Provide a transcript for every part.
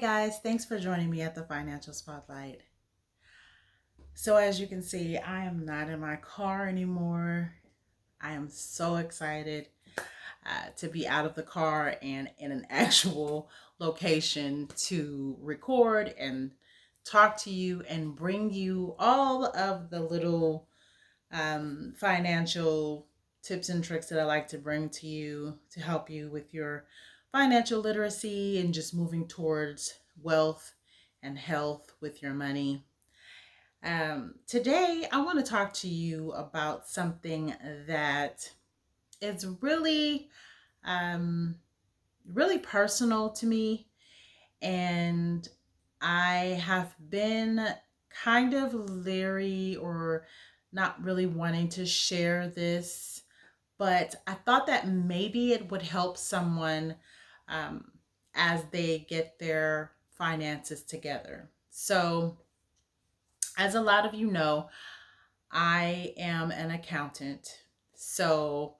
guys, thanks for joining me at the Financial Spotlight. So as you can see, I am not in my car anymore. I am so excited to be out of the car and in an actual location to record and talk to you and bring you all of the little financial tips and tricks that I like to bring to you to help you with your financial literacy and just moving towards wealth and health with your money. Today, I want to talk to you about something that is um, really personal to me, and I have been kind of leery or not really wanting to share this, but I thought that maybe it would help someone um, as they get their finances together. So, as a lot of you know, I am an accountant. So,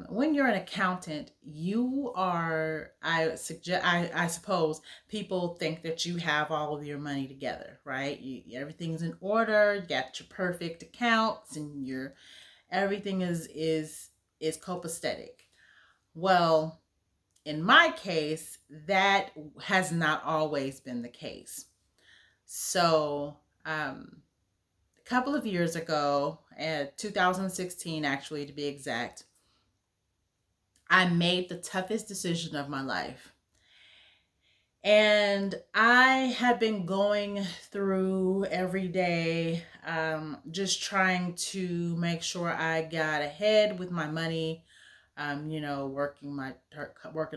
when you're an accountant, you are, I suppose people think that you have all of your money together, right? Everything's in order, you got your perfect accounts, and everything is copacetic. Well, in my case, that has not always been the case. So, a couple of years ago, 2016 actually to be exact, I made the toughest decision of my life. And I have been going through every day, just trying to make sure I got ahead with my money. Working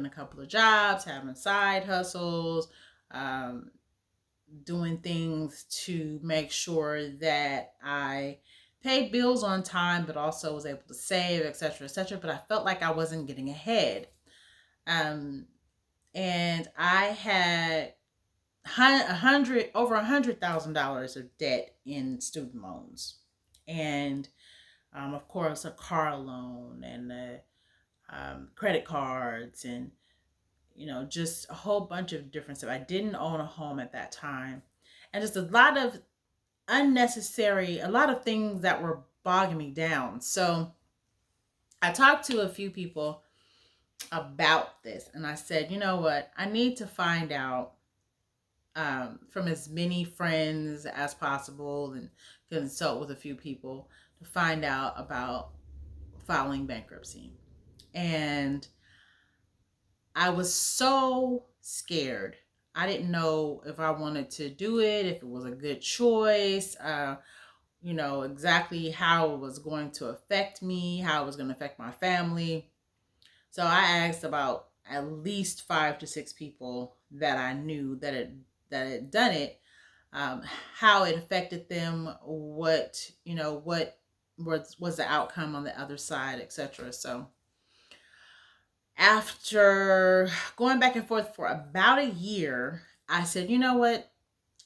a couple of jobs, having side hustles, um, doing things to make sure that I paid bills on time, but also was able to save, etc., etc. But I felt like I wasn't getting ahead. Um, and I had over $100,000 of debt in student loans, and of course a car loan and credit cards, and just a whole bunch of different stuff. I didn't own a home at that time, and just a lot of things that were bogging me down. So I talked to a few people about this, and I said, you know what, I need to find out from as many friends as possible and consult with a few people to find out about filing bankruptcy. And I was so scared. I didn't know if I wanted to do it, if it was a good choice, exactly how it was going to affect me, how it was going to affect my family. So I asked about at least 5 to 6 people that I knew that had done it, um, how it affected them, what was the outcome on the other side, etc. So after going back and forth for about a year, I said, you know what?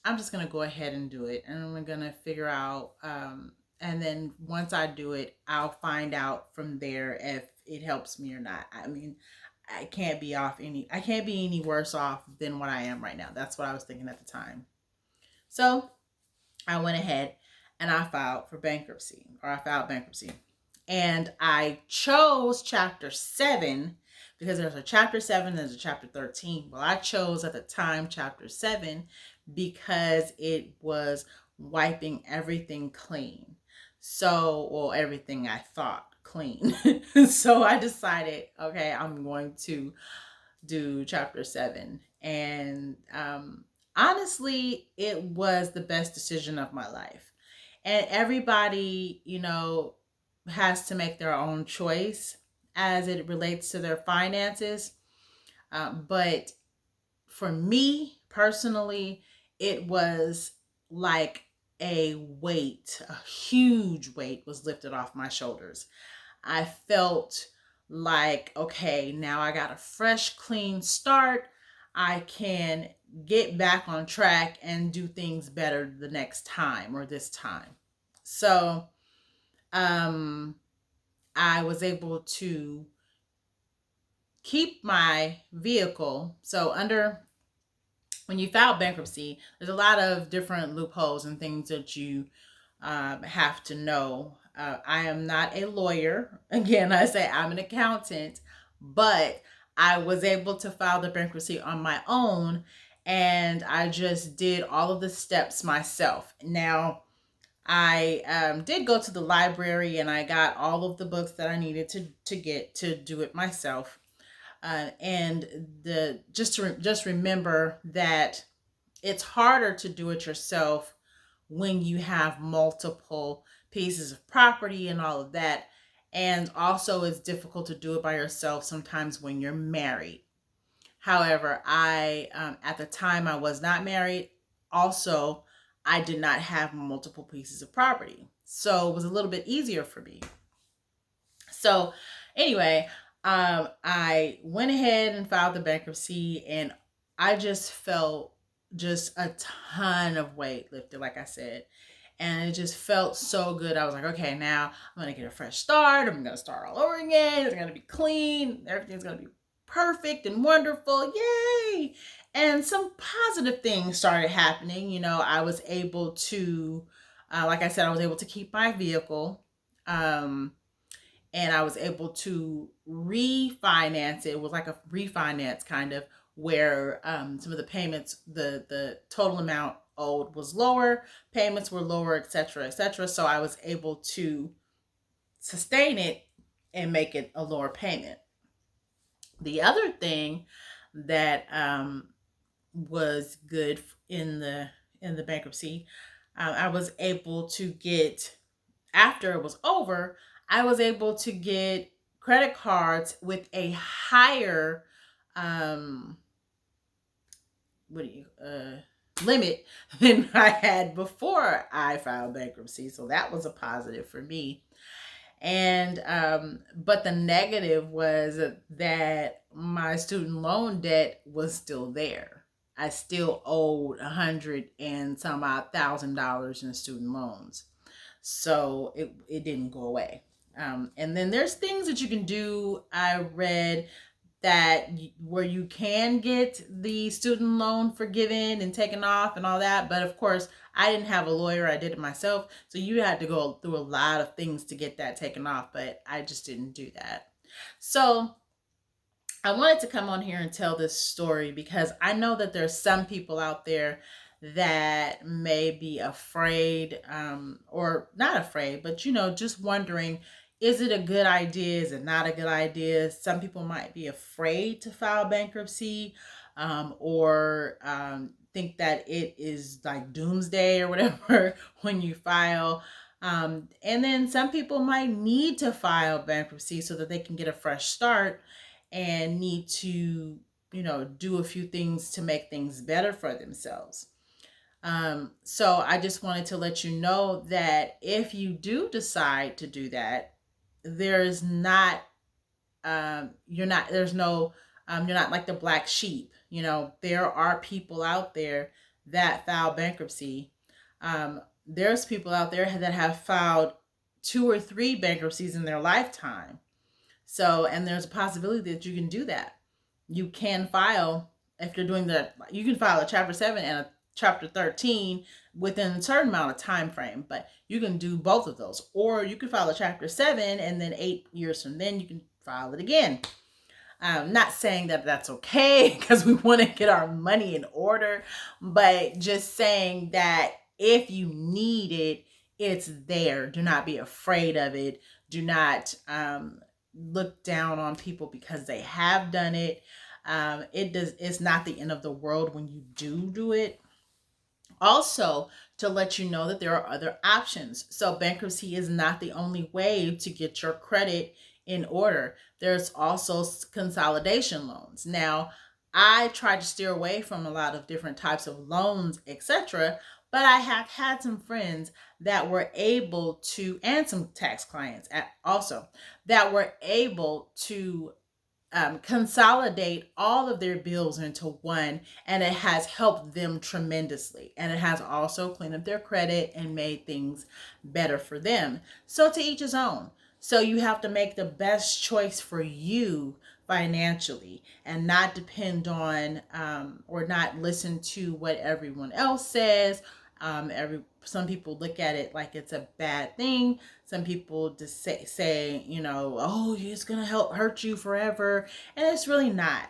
I'm just going to go ahead and do it. And I'm going to figure out, and then once I do it, I'll find out from there if it helps me or not. I mean, I can't be any worse off than what I am right now. That's what I was thinking at the time. So I went ahead and I filed bankruptcy. And I chose chapter 7 because there's a chapter 7 and there's a chapter 13. Well, I chose at the time chapter 7 because it was wiping everything clean. So, well, everything I thought clean. So I decided, okay, I'm going to do chapter 7. And honestly, it was the best decision of my life. And everybody, has to make their own choice as it relates to their finances. But for me personally, it was like a huge weight was lifted off my shoulders. I felt like, okay, now I got a fresh, clean start. I can get back on track and do things better the next time or this time. So, I was able to keep my vehicle. So when you file bankruptcy, there's a lot of different loopholes and things that you have to know. I am not a lawyer. Again, I say I'm an accountant, but I was able to file the bankruptcy on my own, and I just did all of the steps myself. Now, I did go to the library and I got all of the books that I needed to get to do it myself. And the just remember that it's harder to do it yourself when you have multiple pieces of property and all of that. And also, it's difficult to do it by yourself sometimes when you're married. However, I at the time I was not married. Also, I did not have multiple pieces of property, so it was a little bit easier for me. So, anyway, I went ahead and filed the bankruptcy, and I just felt just a ton of weight lifted, like I said. And it just felt so good. I was like, okay, now I'm going to get a fresh start. I'm going to start all over again. It's going to be clean. Everything's going to be perfect and wonderful. Yay! And some positive things started happening. You know, I was able to, like I said, I was able to keep my vehicle. And I was able to refinance it. It was like a refinance kind of, where some of the payments, the total amount owed was lower, payments were lower, etc., etc. So I was able to sustain it and make it a lower payment. The other thing that was good in the bankruptcy, I was able to get, after it was over, I was able to get credit cards with a higher um what do you limit than I had before I filed bankruptcy. So that was a positive for me. And but the negative was that my student loan debt was still there. I still owed $100 and some odd $1,000 in student loans. So it didn't go away. And then there's things that you can do. I read that where you can get the student loan forgiven and taken off and all that. But of course, I didn't have a lawyer. I did it myself. So you had to go through a lot of things to get that taken off. But I just didn't do that. So I wanted to come on here and tell this story because I know that there's some people out there that may be afraid, or not afraid, but just wondering, is it a good idea? Is it not a good idea? Some people might be afraid to file bankruptcy, or think that it is like doomsday or whatever when you file. And then some people might need to file bankruptcy so that they can get a fresh start and need to, do a few things to make things better for themselves. So I just wanted to let you know that if you do decide to do that, there's not, you're not like the black sheep. There are people out there that file bankruptcy. There's people out there that have filed 2 or 3 bankruptcies in their lifetime. So, and there's a possibility that you can do that. You can file, if you're doing that, you can file a Chapter 7 and a Chapter 13 within a certain amount of time frame, but you can do both of those. Or you can file a Chapter 7 and then 8 years from then you can file it again. I'm not saying that that's okay because we want to get our money in order, but just saying that if you need it, it's there. Do not be afraid of it. Do not look down on people because they have done it. It's not the end of the world when you do it. Also, to let you know that there are other options. So bankruptcy is not the only way to get your credit in order. There's also consolidation loans. Now, I try to steer away from a lot of different types of loans, etc. But I have had some friends that were able to, and some tax clients also, that were able to consolidate all of their bills into one, and it has helped them tremendously. And it has also cleaned up their credit and made things better for them. So to each his own. So you have to make the best choice for you, financially and not depend on or not listen to what everyone else says. Some people look at it like it's a bad thing. Some people just say, oh, it's gonna help hurt you forever, and it's really not.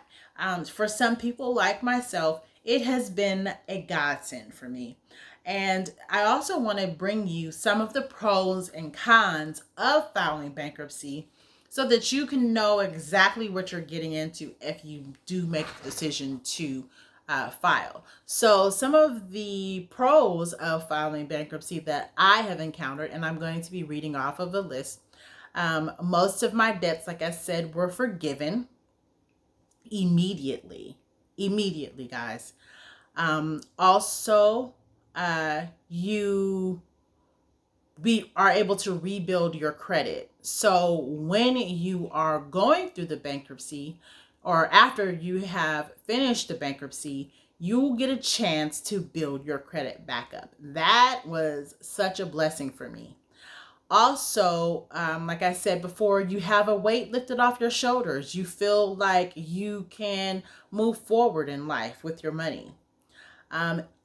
For some people like myself, it has been a godsend for me. And I also want to bring you some of the pros and cons of filing bankruptcy so that you can know exactly what you're getting into if you do make the decision to file. So, some of the pros of filing bankruptcy that I have encountered, and I'm going to be reading off of a list. Most of my debts, like I said, were forgiven immediately. Immediately, guys. Also, you are able to rebuild your credit. So when you are going through the bankruptcy or after you have finished the bankruptcy, you will get a chance to build your credit back up. That was such a blessing for me. Also, like I said before, you have a weight lifted off your shoulders. You feel like you can move forward in life with your money.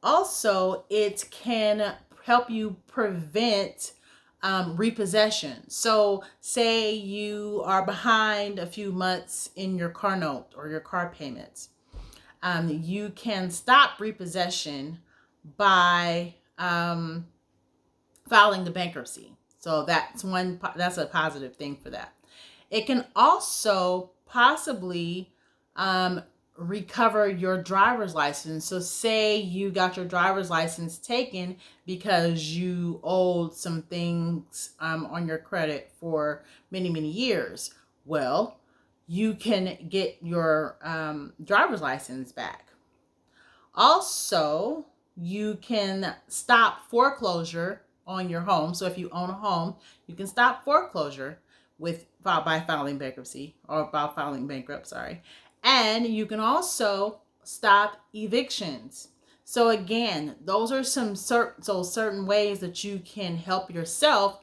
Also, it can help you prevent repossession. So, say you are behind a few months in your car note or your car payments. You can stop repossession by filing the bankruptcy. So that's a positive thing for that. It can also possibly recover your driver's license. So say you got your driver's license taken because you owed some things on your credit for many, many years. Well, you can get your driver's license back. Also, you can stop foreclosure on your home. So if you own a home, you can stop foreclosure by filing bankruptcy or by filing bankrupt, sorry. And you can also stop evictions. So again, those are some certain ways that you can help yourself.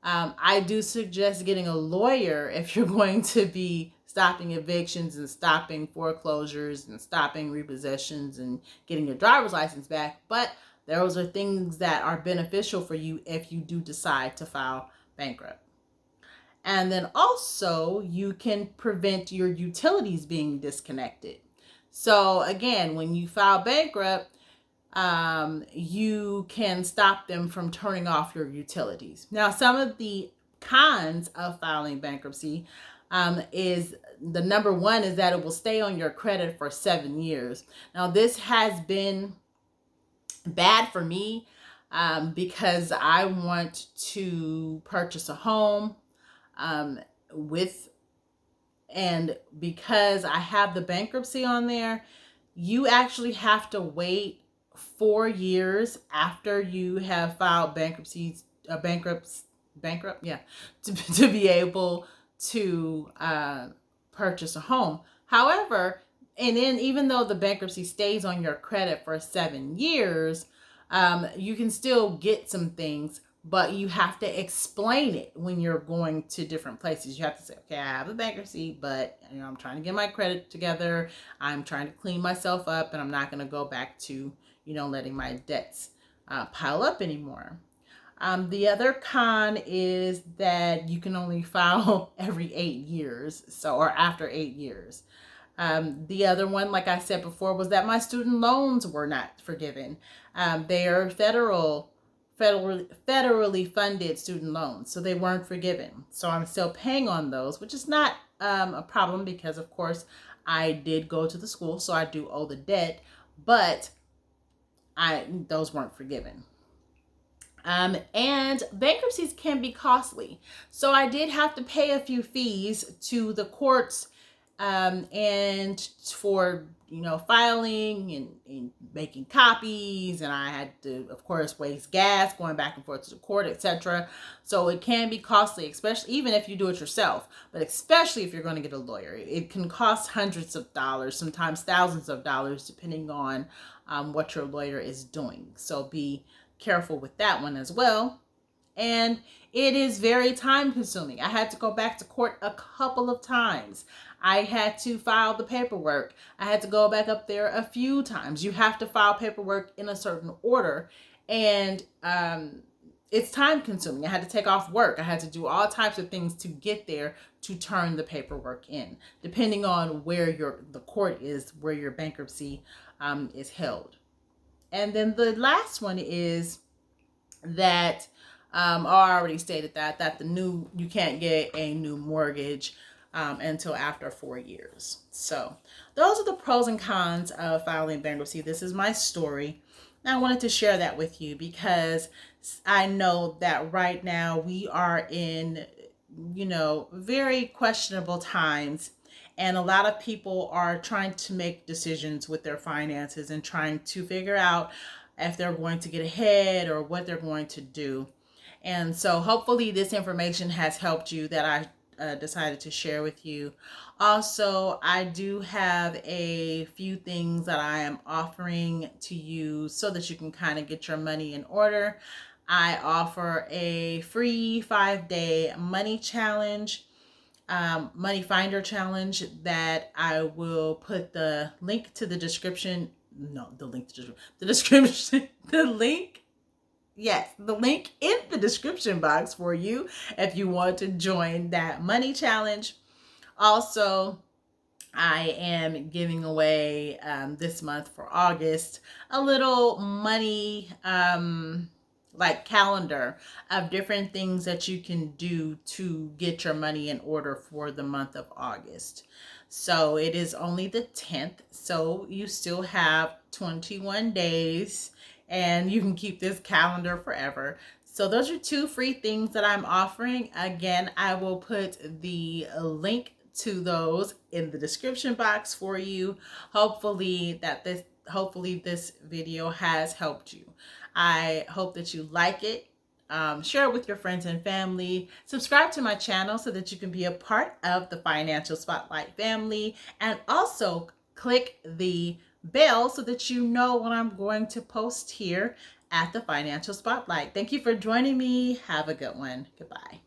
I do suggest getting a lawyer if you're going to be stopping evictions and stopping foreclosures and stopping repossessions and getting your driver's license back. But those are things that are beneficial for you if you do decide to file bankrupt. And then also, you can prevent your utilities being disconnected. So again, when you file bankrupt, you can stop them from turning off your utilities. Now, some of the cons of filing bankruptcy is the number one is that it will stay on your credit for 7 years. Now, this has been bad for me because I want to purchase a home and because I have the bankruptcy on there, you actually have to wait 4 years after you have filed bankrupt, yeah, to be able to purchase a home. However, and then even though the bankruptcy stays on your credit for 7 years, you can still get some things, but you have to explain it when you're going to different places. You have to say, okay, I have a bankruptcy, but I'm trying to get my credit together. I'm trying to clean myself up, and I'm not going to go back to, letting my debts pile up anymore. The other con is that you can only file every 8 years, or after 8 years. The other one, like I said before, was that my student loans were not forgiven. They are federally funded student loans, so they weren't forgiven. So I'm still paying on those, which is not a problem because, of course, I did go to the school, so I do owe the debt, but those weren't forgiven. And bankruptcies can be costly. So I did have to pay a few fees to the courts and for filing and making copies, and I had to, of course, waste gas going back and forth to the court, etc. So it can be costly, especially even if you do it yourself, but especially if you're going to get a lawyer. It can cost hundreds of dollars, sometimes thousands of dollars, depending on what your lawyer is doing. So be careful with that one as well. And it is very time consuming. I had to go back to court a couple of times. I had to file the paperwork. I had to go back up there a few times. You have to file paperwork in a certain order. And it's time consuming. I had to take off work. I had to do all types of things to get there to turn the paperwork in, depending on where the court is, where your bankruptcy is held. And then the last one is that I already stated that you can't get a new mortgage until after 4 years. So those are the pros and cons of filing bankruptcy. This is my story. And I wanted to share that with you because I know that right now we are in, very questionable times. And a lot of people are trying to make decisions with their finances and trying to figure out if they're going to get ahead or what they're going to do. And so hopefully this information has helped you that I decided to share with you. Also, I do have a few things that I am offering to you so that you can kind of get your money in order. I offer a free 5-day money challenge, money finder challenge, that I will put the link to the description. No, the link to the description, the link. Yes, the link in the description box for you if you want to join that money challenge. Also, I am giving away this month for August a little money like calendar of different things that you can do to get your money in order for the month of August. So it is only the 10th, so you still have 21 days and you can keep this calendar forever. So those are 2 free things that I'm offering. Again, I will put the link to those in the description box for you. Hopefully this video has helped you. I hope that you like it. Share it with your friends and family. Subscribe to my channel so that you can be a part of the Financial Spotlight family. And also click the bell so that you know when I'm going to post here at the Financial Spotlight. Thank you for joining me. Have a good one. Goodbye.